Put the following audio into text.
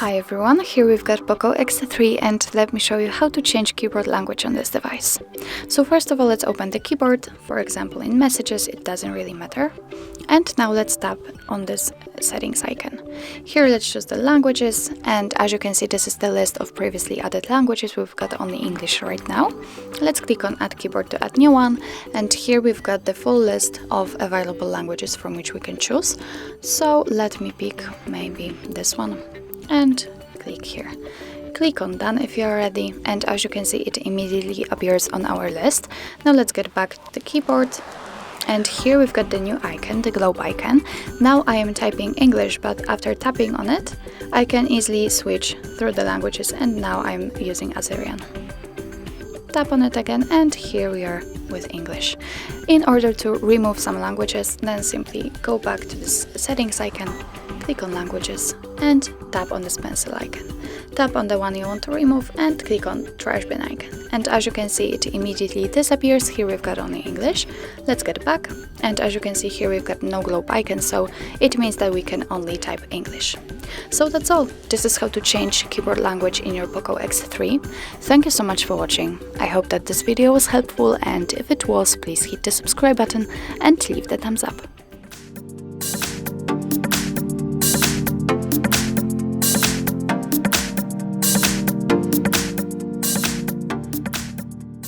Hi everyone, here we've got POCO X3 and let me show you how to change keyboard language on this device. So first of all, let's open the keyboard, for example in messages, it doesn't really matter. And now let's tap on this settings icon. Here let's choose the languages, and as you can see, this is the list of previously added languages. We've got only English right now. Let's click on add keyboard to add new one, and here we've got the full list of available languages from which we can choose. So let me pick maybe this one and click here. Click on done if you are ready, and as you can see, it immediately appears on our list. Now let's get back to the keyboard, and here we've got the new icon, the globe icon. Now I am typing English, but after tapping on it I can easily switch through the languages, and now I'm using Azerian. Tap on it again, and here we are with English. In order to remove some languages, then simply go back to this settings icon, click on languages and tap on this pencil icon. Tap on the one you want to remove and click on trash bin icon. And as you can see, it immediately disappears. Here we've got only English. Let's get back, and as you can see here we've got no globe icon, so it means that we can only type English. So that's all. This is how to change keyboard language in your POCO X3. Thank you so much for watching. I hope that this video was helpful, and if it was, please hit the subscribe button and leave the thumbs up.